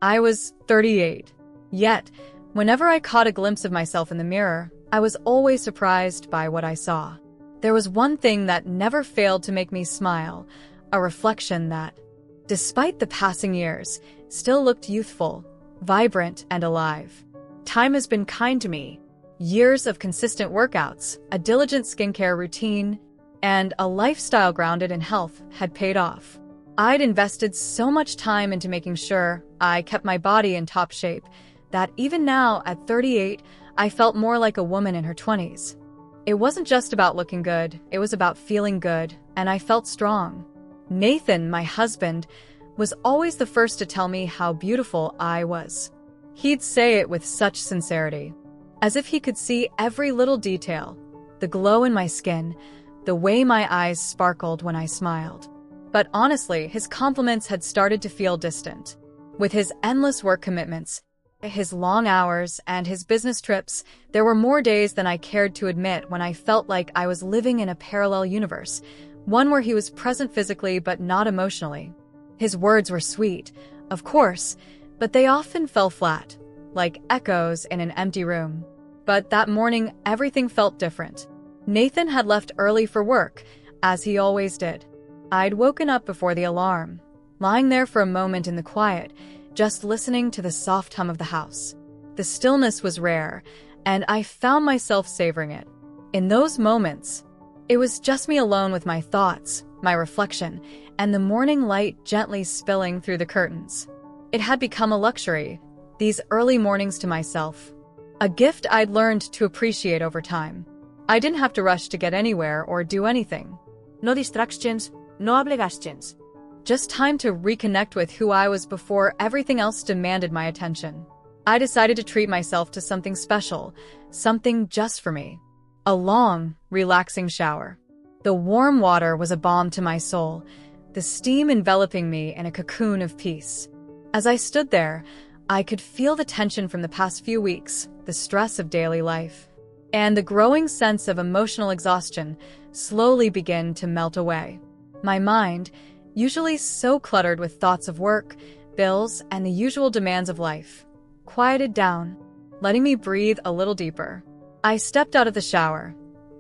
I was 38. Yet, whenever I caught a glimpse of myself in the mirror, I was always surprised by what I saw. There was one thing that never failed to make me smile, a reflection that, despite the passing years, still looked youthful, vibrant, and alive. Time has been kind to me. Years of consistent workouts, a diligent skincare routine, and a lifestyle grounded in health had paid off. I'd invested so much time into making sure I kept my body in top shape that even now, at 38, I felt more like a woman in her 20s. It wasn't just about looking good, it was about feeling good, and I felt strong. Nathan, my husband, was always the first to tell me how beautiful I was. He'd say it with such sincerity, as if he could see every little detail, the glow in my skin, the way my eyes sparkled when I smiled. But honestly, his compliments had started to feel distant. With his endless work commitments, his long hours, and his business trips, there were more days than I cared to admit when I felt like I was living in a parallel universe, one where he was present physically but not emotionally. His words were sweet, of course, but they often fell flat, like echoes in an empty room. But that morning, everything felt different. Nathan had left early for work, as he always did. I'd woken up before the alarm, lying there for a moment in the quiet, just listening to the soft hum of the house. The stillness was rare, and I found myself savoring it. In those moments, it was just me alone with my thoughts, my reflection, and the morning light gently spilling through the curtains. It had become a luxury, these early mornings to myself, a gift I'd learned to appreciate over time. I didn't have to rush to get anywhere or do anything. No distractions, no obligations. Just time to reconnect with who I was before everything else demanded my attention. I decided to treat myself to something special, something just for me. A long, relaxing shower. The warm water was a balm to my soul, the steam enveloping me in a cocoon of peace. As I stood there, I could feel the tension from the past few weeks, the stress of daily life, and the growing sense of emotional exhaustion slowly begin to melt away. My mind, usually so cluttered with thoughts of work, bills, and the usual demands of life, quieted down, letting me breathe a little deeper. I stepped out of the shower,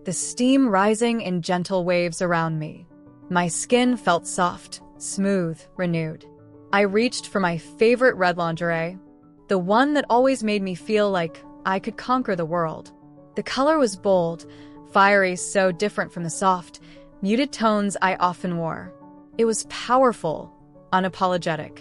the steam rising in gentle waves around me. My skin felt soft, smooth, renewed. I reached for my favorite red lingerie, the one that always made me feel like I could conquer the world. The color was bold, fiery, so different from the soft, muted tones I often wore. It was powerful, unapologetic.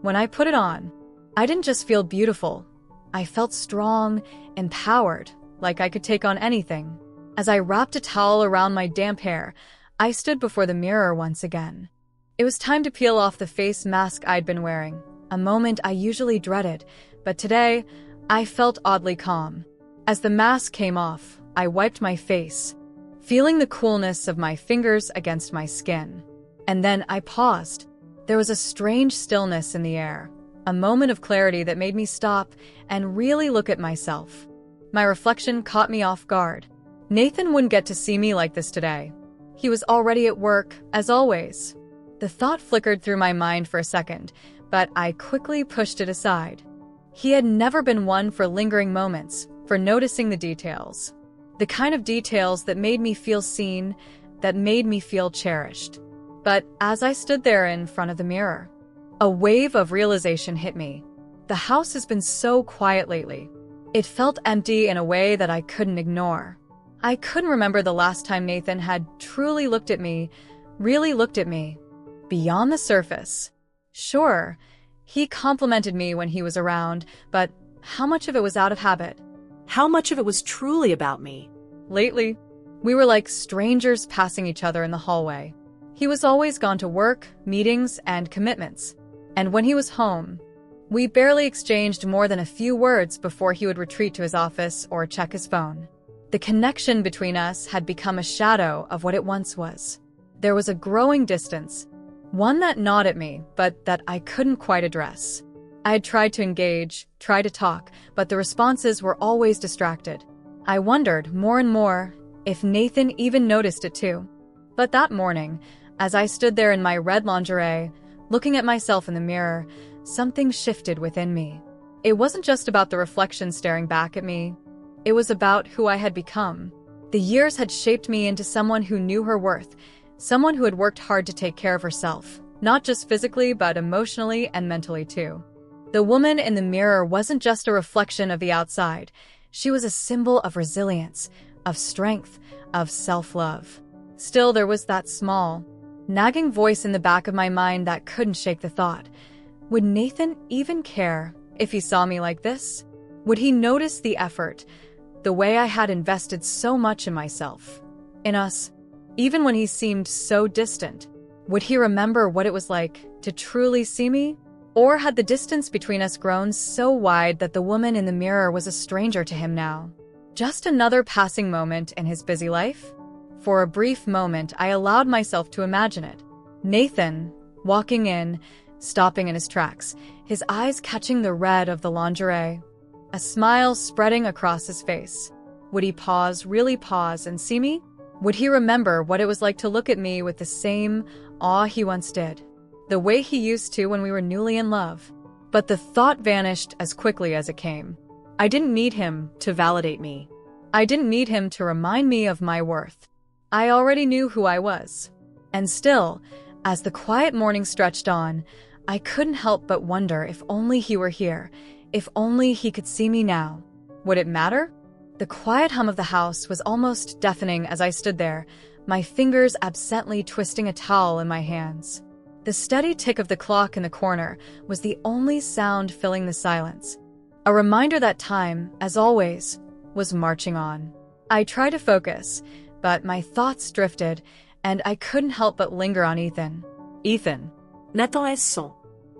When I put it on, I didn't just feel beautiful. I felt strong, empowered, like I could take on anything. As I wrapped a towel around my damp hair, I stood before the mirror once again. It was time to peel off the face mask I'd been wearing, a moment I usually dreaded, but today, I felt oddly calm. As the mask came off, I wiped my face, feeling the coolness of my fingers against my skin. And then I paused. There was a strange stillness in the air, a moment of clarity that made me stop and really look at myself. My reflection caught me off guard. Nathan wouldn't get to see me like this today. He was already at work, as always. The thought flickered through my mind for a second, but I quickly pushed it aside. He had never been one for lingering moments, for noticing the details. The kind of details that made me feel seen, that made me feel cherished. But as I stood there in front of the mirror, a wave of realization hit me. The house has been so quiet lately. It felt empty in a way that I couldn't ignore. I couldn't remember the last time Nathan had truly looked at me, really looked at me, beyond the surface. Sure, he complimented me when he was around, but how much of it was out of habit? How much of it was truly about me? Lately, we were like strangers passing each other in the hallway. He was always gone to work, meetings, and commitments. And when he was home, we barely exchanged more than a few words before he would retreat to his office or check his phone. The connection between us had become a shadow of what it once was. There was a growing distance, one that gnawed at me, but that I couldn't quite address. I had tried to engage, tried to talk, but the responses were always distracted. I wondered more and more if Nathan even noticed it too. But that morning, as I stood there in my red lingerie, looking at myself in the mirror, something shifted within me. It wasn't just about the reflection staring back at me. It was about who I had become. The years had shaped me into someone who knew her worth, someone who had worked hard to take care of herself, not just physically, but emotionally and mentally too. The woman in the mirror wasn't just a reflection of the outside. She was a symbol of resilience, of strength, of self-love. Still, there was that small, nagging voice in the back of my mind that couldn't shake the thought. Would Nathan even care if he saw me like this? Would he notice the effort, the way I had invested so much in myself, in us, even when he seemed so distant? Would he remember what it was like to truly see me? Or had the distance between us grown so wide that the woman in the mirror was a stranger to him now? Just another passing moment in his busy life? For a brief moment, I allowed myself to imagine it. Nathan, walking in, stopping in his tracks, his eyes catching the red of the lingerie, a smile spreading across his face. Would he pause, really pause, and see me? Would he remember what it was like to look at me with the same awe he once did? The way he used to when we were newly in love. But the thought vanished as quickly as it came. I didn't need him to validate me. I didn't need him to remind me of my worth. I already knew who I was. And still, as the quiet morning stretched on, I couldn't help but wonder if only he were here, if only he could see me now. Would it matter? The quiet hum of the house was almost deafening as I stood there, my fingers absently twisting a towel in my hands. The steady tick of the clock in the corner was the only sound filling the silence. A reminder that time, as always, was marching on. I tried to focus, but my thoughts drifted, and I couldn't help but linger on Ethan. Ethan. Nathan.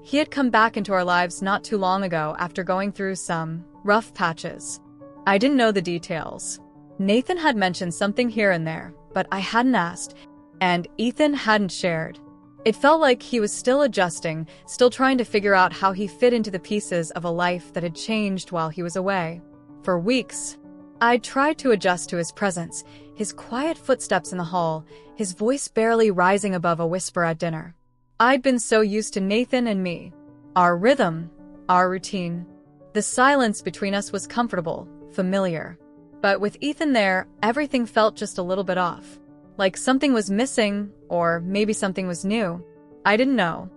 He had come back into our lives not too long ago after going through some rough patches. I didn't know the details. Nathan had mentioned something here and there, but I hadn't asked, and Ethan hadn't shared. It felt like he was still adjusting, still trying to figure out how he fit into the pieces of a life that had changed while he was away. For weeks, I'd tried to adjust to his presence, his quiet footsteps in the hall, his voice barely rising above a whisper at dinner. I'd been so used to Nathan and me, our rhythm, our routine. The silence between us was comfortable, familiar. But with Ethan there, everything felt just a little bit off. Like something was missing, or maybe something was new. I didn't know.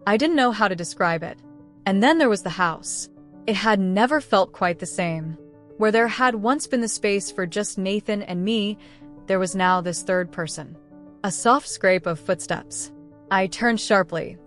I didn't know how to describe it. And then there was the house. It had never felt quite the same. Where there had once been the space for just Nathan and me, there was now this third person. A soft scrape of footsteps. I turned sharply,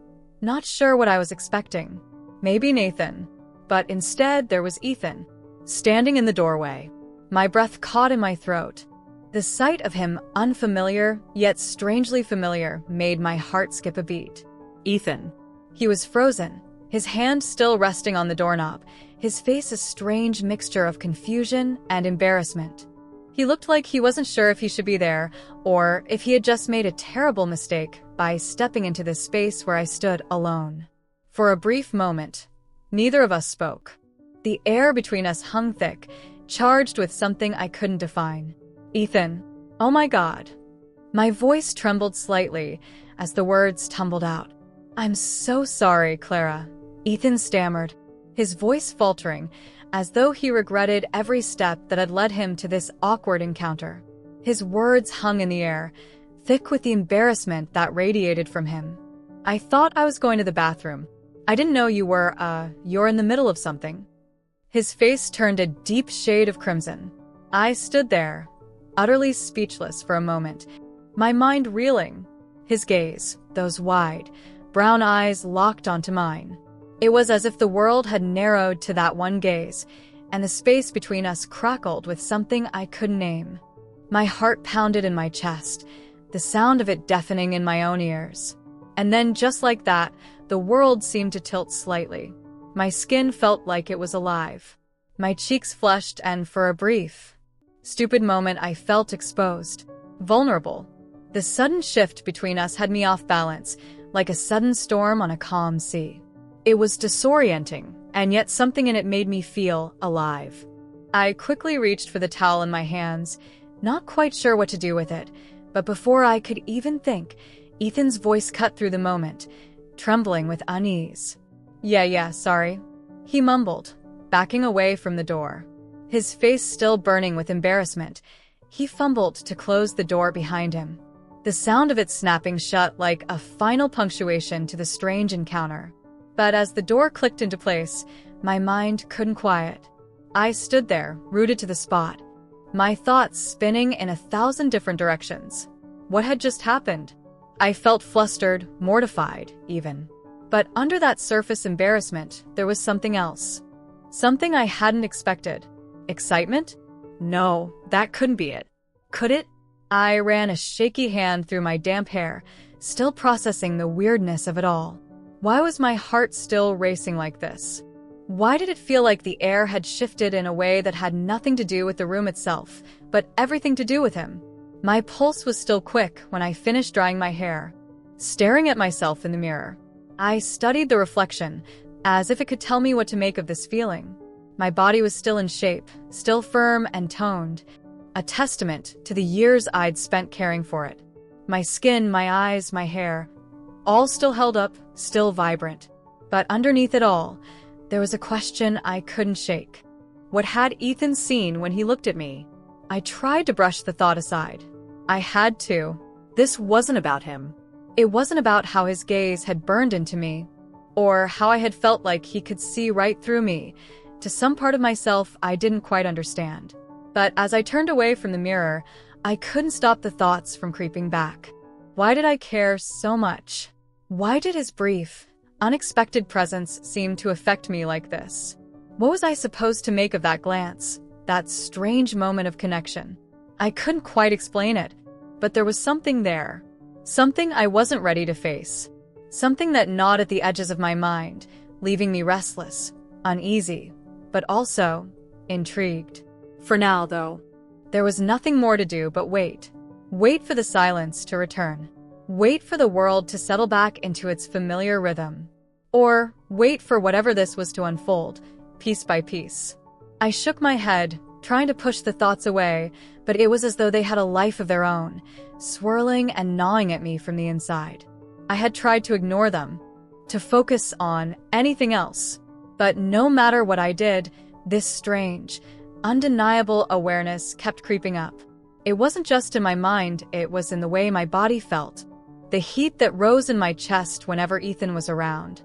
not sure what I was expecting. Maybe Nathan. But instead, there was Ethan, standing in the doorway. My breath caught in my throat. The sight of him, unfamiliar, yet strangely familiar, made my heart skip a beat. Ethan. He was frozen, his hand still resting on the doorknob, his face a strange mixture of confusion and embarrassment. He looked like he wasn't sure if he should be there, or if he had just made a terrible mistake by stepping into this space where I stood alone. For a brief moment, neither of us spoke. The air between us hung thick, charged with something I couldn't define. Ethan. Oh my God. My voice trembled slightly as the words tumbled out. I'm so sorry, Clara. Ethan stammered, his voice faltering, as though he regretted every step that had led him to this awkward encounter. His words hung in the air, thick with the embarrassment that radiated from him. I thought I was going to the bathroom. I didn't know you're in the middle of something. His face turned a deep shade of crimson. I stood there, utterly speechless for a moment, my mind reeling. His gaze, those wide, brown eyes locked onto mine. It was as if the world had narrowed to that one gaze, and the space between us crackled with something I couldn't name. My heart pounded in my chest, the sound of it deafening in my own ears. And then, just like that, the world seemed to tilt slightly. My skin felt like it was alive. My cheeks flushed, and for a brief, stupid moment I felt exposed, vulnerable. The sudden shift between us had me off balance, like a sudden storm on a calm sea. It was disorienting, and yet something in it made me feel alive. I quickly reached for the towel in my hands, not quite sure what to do with it, but before I could even think, Ethan's voice cut through the moment, trembling with unease. Yeah, sorry," he mumbled, backing away from the door. His face still burning with embarrassment, he fumbled to close the door behind him. The sound of it snapping shut like a final punctuation to the strange encounter. But as the door clicked into place, my mind couldn't quiet. I stood there, rooted to the spot, my thoughts spinning in 1,000 different directions. What had just happened? I felt flustered, mortified, even. But under that surface embarrassment, there was something else. Something I hadn't expected. Excitement? No, that couldn't be it. Could it? I ran a shaky hand through my damp hair, still processing the weirdness of it all. Why was my heart still racing like this? Why did it feel like the air had shifted in a way that had nothing to do with the room itself, but everything to do with him? My pulse was still quick when I finished drying my hair. Staring at myself in the mirror, I studied the reflection, as if it could tell me what to make of this feeling. My body was still in shape, still firm and toned, a testament to the years I'd spent caring for it. My skin, my eyes, my hair, all still held up, still vibrant. But underneath it all, there was a question I couldn't shake. What had Ethan seen when he looked at me? I tried to brush the thought aside. I had to. This wasn't about him. It wasn't about how his gaze had burned into me, or how I had felt like he could see right through me, to some part of myself I didn't quite understand. But as I turned away from the mirror, I couldn't stop the thoughts from creeping back. Why did I care so much? Why did his brief, unexpected presence seem to affect me like this? What was I supposed to make of that glance, that strange moment of connection? I couldn't quite explain it, but there was something there. Something I wasn't ready to face. Something that gnawed at the edges of my mind, leaving me restless, uneasy, but also intrigued. For now, though, there was nothing more to do but wait. Wait for the silence to return. Wait for the world to settle back into its familiar rhythm. Or wait for whatever this was to unfold, piece by piece. I shook my head, trying to push the thoughts away, but it was as though they had a life of their own, swirling and gnawing at me from the inside. I had tried to ignore them, to focus on anything else. But no matter what I did, this strange, undeniable awareness kept creeping up. It wasn't just in my mind, it was in the way my body felt. The heat that rose in my chest whenever Ethan was around.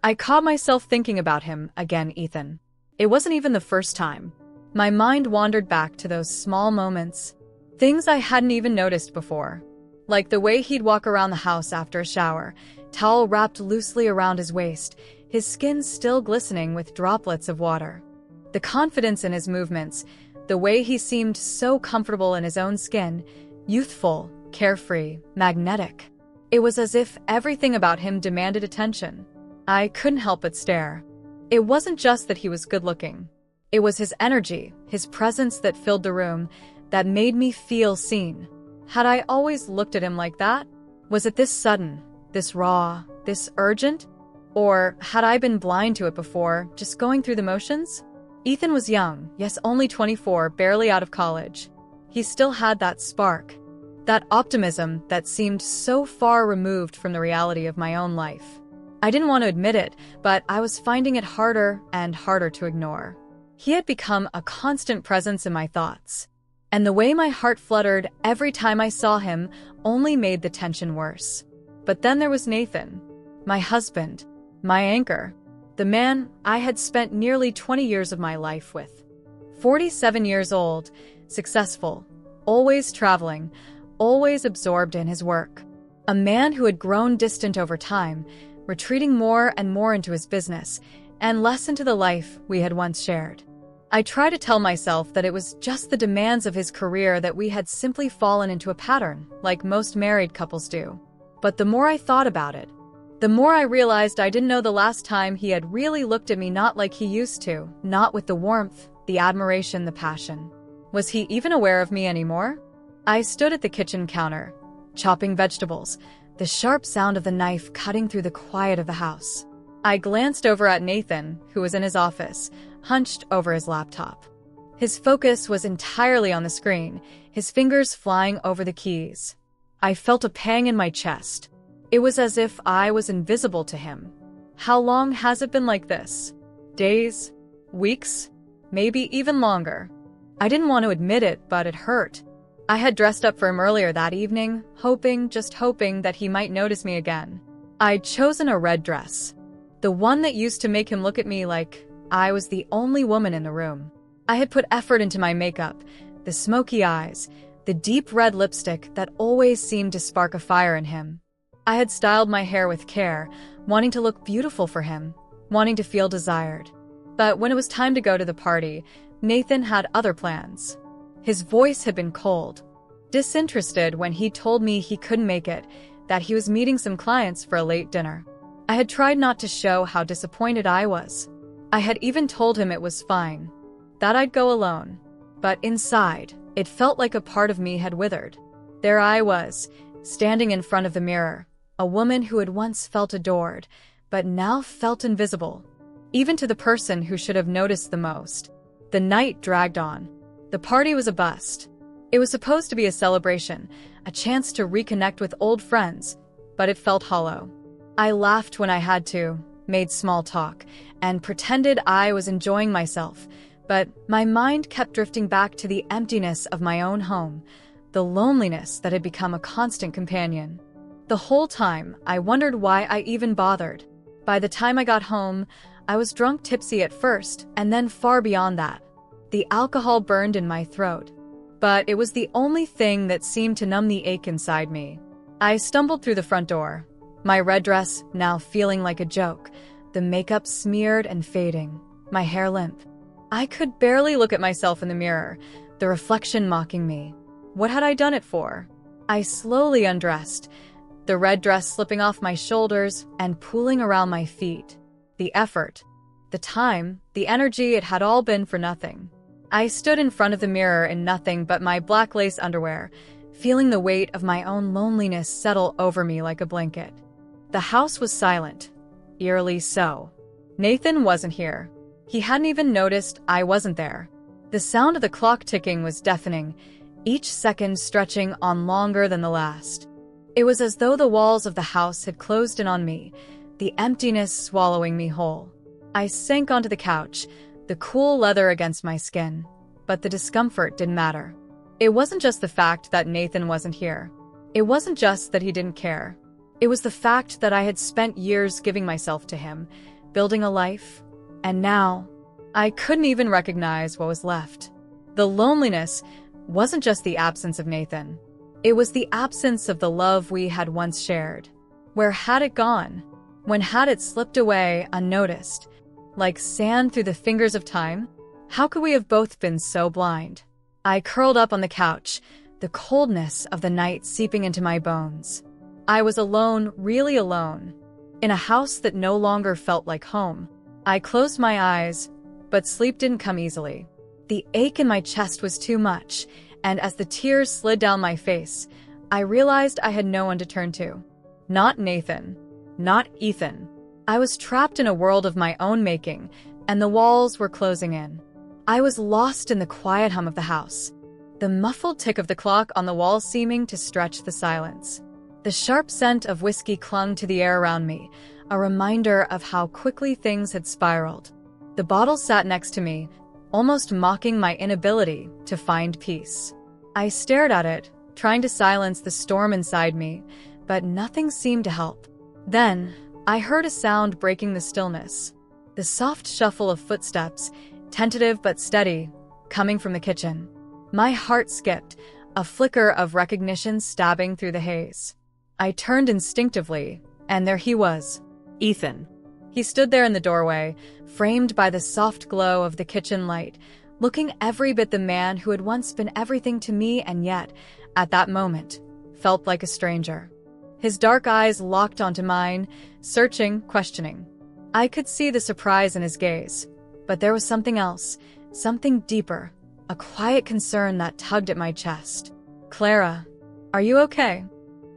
I caught myself thinking about him again, Ethan. It wasn't even the first time. My mind wandered back to those small moments, things I hadn't even noticed before. Like the way he'd walk around the house after a shower, towel wrapped loosely around his waist, his skin still glistening with droplets of water. The confidence in his movements, the way he seemed so comfortable in his own skin, youthful, carefree, magnetic. It was as if everything about him demanded attention. I couldn't help but stare. It wasn't just that he was good-looking. It was his energy, his presence that filled the room, that made me feel seen. Had I always looked at him like that? Was it this sudden, this raw, this urgent? Or had I been blind to it before, just going through the motions? Ethan was young, yes, only 24, barely out of college. He still had that spark, that optimism that seemed so far removed from the reality of my own life. I didn't want to admit it, but I was finding it harder and harder to ignore. He had become a constant presence in my thoughts, and the way my heart fluttered every time I saw him only made the tension worse. But then there was Nathan, my husband, my anchor, the man I had spent nearly 20 years of my life with. 47 years old, successful, always traveling, always absorbed in his work. A man who had grown distant over time, retreating more and more into his business, and less into the life we had once shared. I tried to tell myself that it was just the demands of his career, that we had simply fallen into a pattern, like most married couples do. But the more I thought about it, the more I realized I didn't know the last time he had really looked at me not like he used to, not with the warmth, the admiration, the passion. Was he even aware of me anymore? I stood at the kitchen counter, chopping vegetables, the sharp sound of the knife cutting through the quiet of the house. I glanced over at Nathan, who was in his office, hunched over his laptop. His focus was entirely on the screen, his fingers flying over the keys. I felt a pang in my chest. It was as if I was invisible to him. How long has it been like this? Days? Weeks? Maybe even longer. I didn't want to admit it, but it hurt. I had dressed up for him earlier that evening, just hoping that he might notice me again. I'd chosen a red dress. The one that used to make him look at me like I was the only woman in the room. I had put effort into my makeup, the smoky eyes, the deep red lipstick that always seemed to spark a fire in him. I had styled my hair with care, wanting to look beautiful for him, wanting to feel desired. But when it was time to go to the party, Nathan had other plans. His voice had been cold, disinterested when he told me he couldn't make it, that he was meeting some clients for a late dinner. I had tried not to show how disappointed I was. I had even told him it was fine, that I'd go alone. But inside, it felt like a part of me had withered. There I was, standing in front of the mirror, a woman who had once felt adored, but now felt invisible, even to the person who should have noticed the most. The night dragged on. The party was a bust. It was supposed to be a celebration, a chance to reconnect with old friends, but it felt hollow. I laughed when I had to, made small talk, and pretended I was enjoying myself, but my mind kept drifting back to the emptiness of my own home, the loneliness that had become a constant companion. The whole time, I wondered why I even bothered. By the time I got home, I was drunk tipsy at first, and then far beyond that. The alcohol burned in my throat. But it was the only thing that seemed to numb the ache inside me. I stumbled through the front door, my red dress now feeling like a joke, the makeup smeared and fading, my hair limp. I could barely look at myself in the mirror, the reflection mocking me. What had I done it for? I slowly undressed, the red dress slipping off my shoulders and pooling around my feet. The effort, the time, the energy, it had all been for nothing. I stood in front of the mirror in nothing but my black lace underwear, feeling the weight of my own loneliness settle over me like a blanket. The house was silent, eerily so. Nathan wasn't here. He hadn't even noticed I wasn't there. The sound of the clock ticking was deafening, each second stretching on longer than the last. It was as though the walls of the house had closed in on me, the emptiness swallowing me whole. I sank onto the couch, the cool leather against my skin, but the discomfort didn't matter. It wasn't just the fact that Nathan wasn't here. It wasn't just that he didn't care. It was the fact that I had spent years giving myself to him, building a life, and now I couldn't even recognize what was left. The loneliness wasn't just the absence of Nathan. It was the absence of the love we had once shared. Where had it gone? When had it slipped away unnoticed? Like sand through the fingers of time? How could we have both been so blind? I curled up on the couch, the coldness of the night seeping into my bones. I was alone, really alone, in a house that no longer felt like home. I closed my eyes, but sleep didn't come easily. The ache in my chest was too much, and as the tears slid down my face, I realized I had no one to turn to. Not Nathan. Not Ethan. I was trapped in a world of my own making, and the walls were closing in. I was lost in the quiet hum of the house, the muffled tick of the clock on the wall seeming to stretch the silence. The sharp scent of whiskey clung to the air around me, a reminder of how quickly things had spiraled. The bottle sat next to me, almost mocking my inability to find peace. I stared at it, trying to silence the storm inside me, but nothing seemed to help. Then, I heard a sound breaking the stillness. The soft shuffle of footsteps, tentative but steady, coming from the kitchen. My heart skipped, a flicker of recognition stabbing through the haze. I turned instinctively, and there he was. Ethan. He stood there in the doorway, framed by the soft glow of the kitchen light, looking every bit the man who had once been everything to me and yet, at that moment, felt like a stranger. His dark eyes locked onto mine, searching, questioning. I could see the surprise in his gaze, but there was something else, something deeper, a quiet concern that tugged at my chest. "Clara, are you okay?"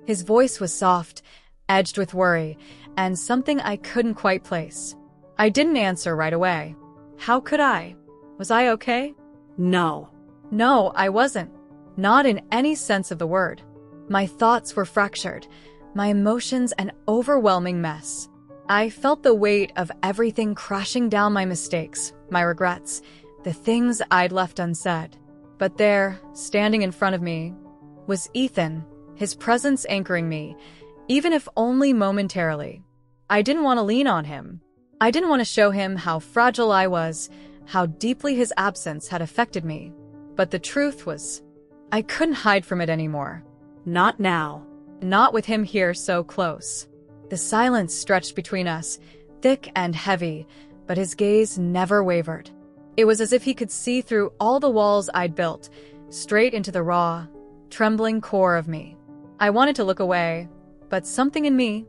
His voice was soft, edged with worry, and something I couldn't quite place. I didn't answer right away. How could I? Was I okay? No. No, I wasn't. Not in any sense of the word. My thoughts were fractured, my emotions an overwhelming mess. I felt the weight of everything crashing down: my mistakes, my regrets, the things I'd left unsaid. But there, standing in front of me, was Ethan, his presence anchoring me, even if only momentarily. I didn't want to lean on him. I didn't want to show him how fragile I was, how deeply his absence had affected me. But the truth was, I couldn't hide from it anymore. Not now. Not with him here so close. The silence stretched between us, thick and heavy, but his gaze never wavered. It was as if he could see through all the walls I'd built, straight into the raw, trembling core of me. I wanted to look away, but something in me,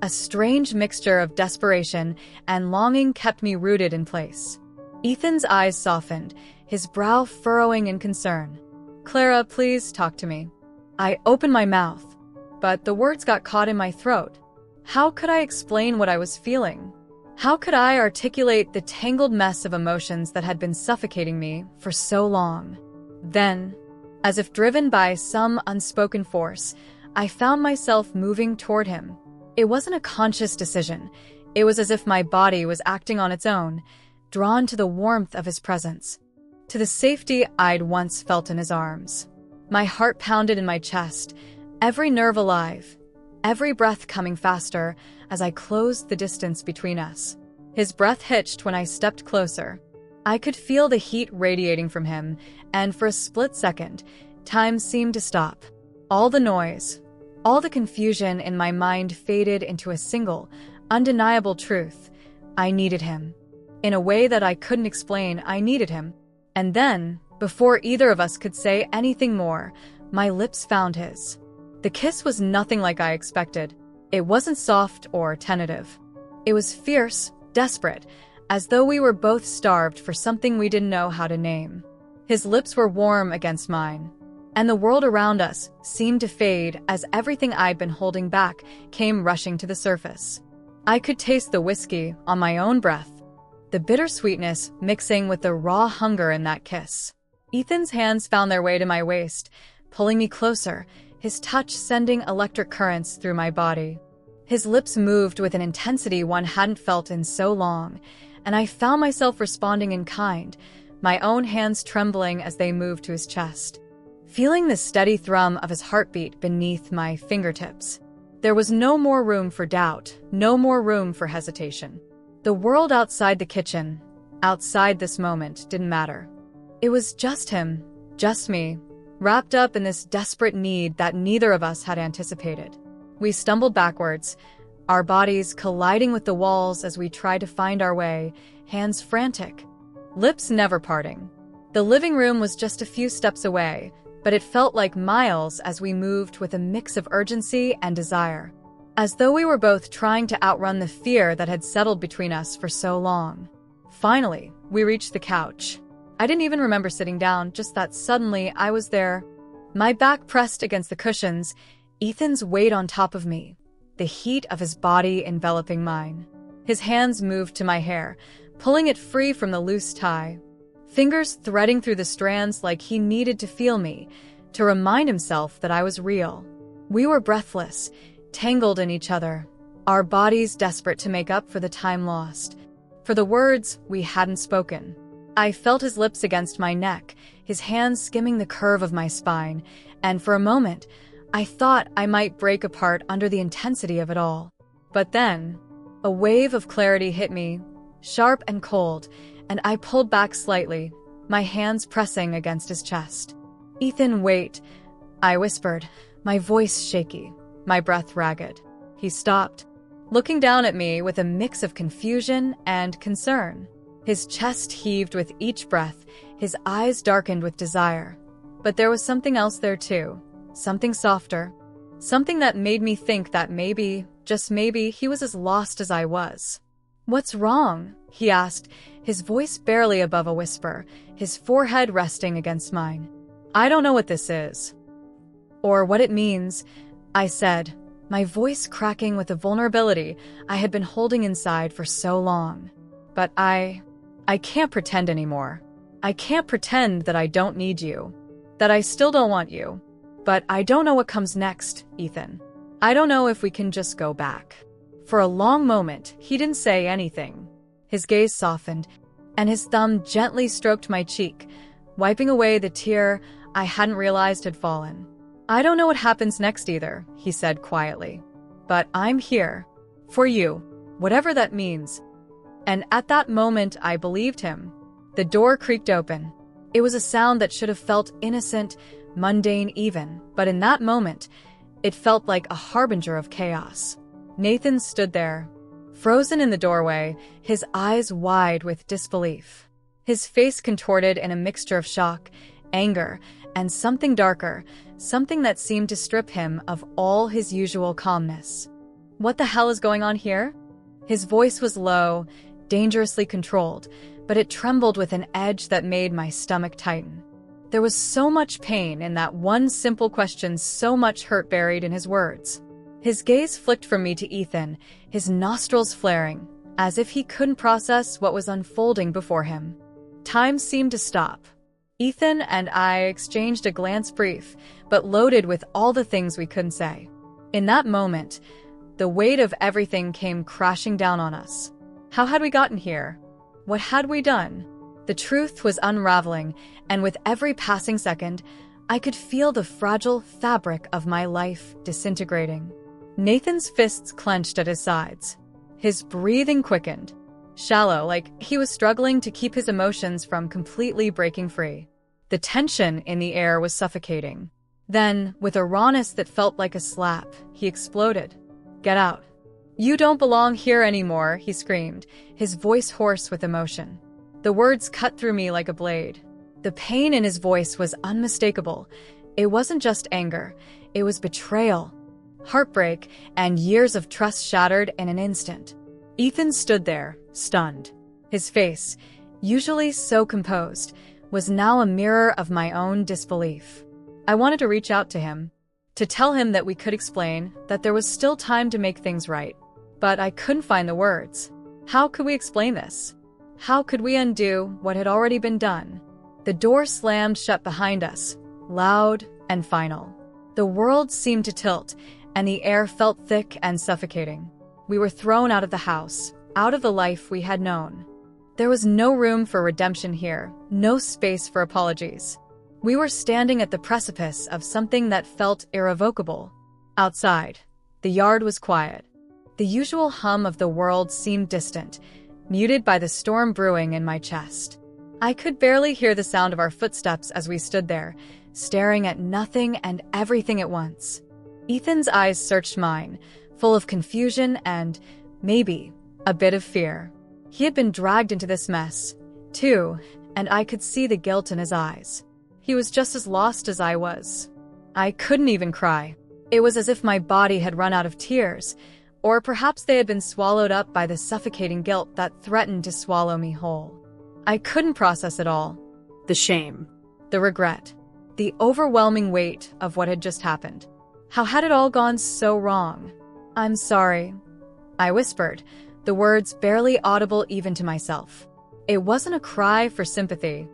a strange mixture of desperation and longing, kept me rooted in place. Ethan's eyes softened, his brow furrowing in concern. "Clara, please talk to me." I opened my mouth, but the words got caught in my throat. How could I explain what I was feeling? How could I articulate the tangled mess of emotions that had been suffocating me for so long? Then, as if driven by some unspoken force, I found myself moving toward him. It wasn't a conscious decision. It was as if my body was acting on its own, drawn to the warmth of his presence, to the safety I'd once felt in his arms. My heart pounded in my chest, every nerve alive, every breath coming faster as I closed the distance between us. His breath hitched when I stepped closer. I could feel the heat radiating from him, and for a split second, time seemed to stop. All the noise, all the confusion in my mind faded into a single, undeniable truth. I needed him. In a way that I couldn't explain, I needed him. And then, before either of us could say anything more, my lips found his. The kiss was nothing like I expected. It wasn't soft or tentative. It was fierce, desperate, as though we were both starved for something we didn't know how to name. His lips were warm against mine, and the world around us seemed to fade as everything I'd been holding back came rushing to the surface. I could taste the whiskey on my own breath, the bittersweetness mixing with the raw hunger in that kiss. Ethan's hands found their way to my waist, pulling me closer, his touch sending electric currents through my body. His lips moved with an intensity one hadn't felt in so long, and I found myself responding in kind, my own hands trembling as they moved to his chest, feeling the steady thrum of his heartbeat beneath my fingertips. There was no more room for doubt, no more room for hesitation. The world outside the kitchen, outside this moment, didn't matter. It was just him, just me, wrapped up in this desperate need that neither of us had anticipated. We stumbled backwards, our bodies colliding with the walls as we tried to find our way, hands frantic, lips never parting. The living room was just a few steps away, but it felt like miles as we moved with a mix of urgency and desire, as though we were both trying to outrun the fear that had settled between us for so long. Finally, we reached the couch. I didn't even remember sitting down, just that suddenly I was there, my back pressed against the cushions, Ethan's weight on top of me, the heat of his body enveloping mine. His hands moved to my hair, pulling it free from the loose tie, fingers threading through the strands like he needed to feel me, to remind himself that I was real. We were breathless, tangled in each other, our bodies desperate to make up for the time lost, for the words we hadn't spoken. I felt his lips against my neck, his hands skimming the curve of my spine, and for a moment, I thought I might break apart under the intensity of it all. But then, a wave of clarity hit me, sharp and cold, and I pulled back slightly, my hands pressing against his chest. "Ethan, wait," I whispered, my voice shaky, my breath ragged. He stopped, looking down at me with a mix of confusion and concern. His chest heaved with each breath, his eyes darkened with desire. But there was something else there too, something softer, something that made me think that maybe, just maybe, he was as lost as I was. "What's wrong?" he asked, his voice barely above a whisper, his forehead resting against mine. "I don't know what this is, or what it means," I said, my voice cracking with the vulnerability I had been holding inside for so long. "But I can't pretend anymore. I can't pretend that I don't need you, that I still don't want you. But I don't know what comes next, Ethan. I don't know if we can just go back." For a long moment, he didn't say anything. His gaze softened, and his thumb gently stroked my cheek, wiping away the tear I hadn't realized had fallen. "I don't know what happens next either," he said quietly. "But I'm here. For you. Whatever that means." And at that moment, I believed him. The door creaked open. It was a sound that should have felt innocent, mundane even, but in that moment, it felt like a harbinger of chaos. Nathan stood there, frozen in the doorway, his eyes wide with disbelief. His face contorted in a mixture of shock, anger, and something darker, something that seemed to strip him of all his usual calmness. "What the hell is going on here?" His voice was low, dangerously controlled, but it trembled with an edge that made my stomach tighten. There was so much pain in that one simple question, so much hurt buried in his words. His gaze flicked from me to Ethan, his nostrils flaring, as if he couldn't process what was unfolding before him. Time seemed to stop. Ethan and I exchanged a glance, brief, but loaded with all the things we couldn't say. In that moment, the weight of everything came crashing down on us. How had we gotten here? What had we done? The truth was unraveling, and with every passing second, I could feel the fragile fabric of my life disintegrating. Nathan's fists clenched at his sides. His breathing quickened, shallow, like he was struggling to keep his emotions from completely breaking free. The tension in the air was suffocating. Then, with a rawness that felt like a slap, he exploded. "Get out. You don't belong here anymore," he screamed, his voice hoarse with emotion. The words cut through me like a blade. The pain in his voice was unmistakable. It wasn't just anger, it was betrayal, heartbreak, and years of trust shattered in an instant. Ethan stood there, stunned. His face, usually so composed, was now a mirror of my own disbelief. I wanted to reach out to him, to tell him that we could explain, that there was still time to make things right. But I couldn't find the words. How could we explain this? How could we undo what had already been done? The door slammed shut behind us, loud and final. The world seemed to tilt, and the air felt thick and suffocating. We were thrown out of the house, out of the life we had known. There was no room for redemption here, no space for apologies. We were standing at the precipice of something that felt irrevocable. Outside, the yard was quiet. The usual hum of the world seemed distant, muted by the storm brewing in my chest. I could barely hear the sound of our footsteps as we stood there, staring at nothing and everything at once. Ethan's eyes searched mine, full of confusion and, maybe, a bit of fear. He had been dragged into this mess, too, and I could see the guilt in his eyes. He was just as lost as I was. I couldn't even cry. It was as if my body had run out of tears, or perhaps they had been swallowed up by the suffocating guilt that threatened to swallow me whole. I couldn't process it all. The shame. The regret. The overwhelming weight of what had just happened. How had it all gone so wrong? "I'm sorry," I whispered, the words barely audible even to myself. It wasn't a cry for sympathy.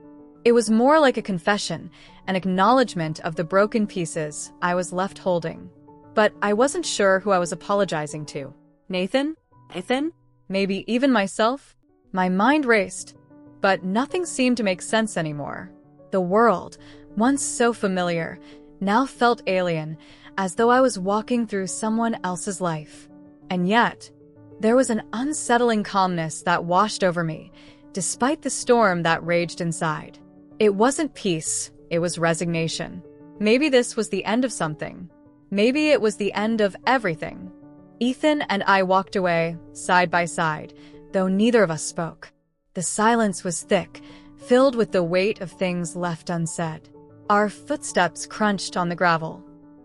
It was more like a confession, an acknowledgement of the broken pieces I was left holding. But I wasn't sure who I was apologizing to. Nathan? Ethan? Maybe even myself? My mind raced, but nothing seemed to make sense anymore. The world, once so familiar, now felt alien, as though I was walking through someone else's life. And yet, there was an unsettling calmness that washed over me, despite the storm that raged inside. It wasn't peace, it was resignation. Maybe this was the end of something. Maybe it was the end of everything. Ethan and I walked away, side by side, though neither of us spoke. The silence was thick, filled with the weight of things left unsaid. Our footsteps crunched on the gravel,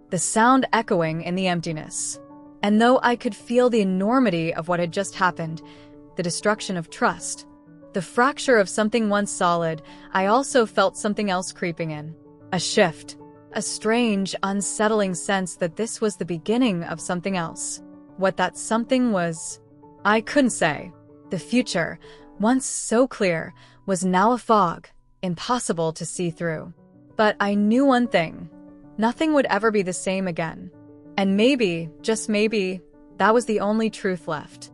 the sound echoing in the emptiness. And though I could feel the enormity of what had just happened, the destruction of trust, the fracture of something once solid, I also felt something else creeping in. A shift. A strange, unsettling sense that this was the beginning of something else. What that something was, I couldn't say. The future, once so clear, was now a fog, impossible to see through. But I knew one thing. Nothing would ever be the same again. And maybe, just maybe, That was the only truth left.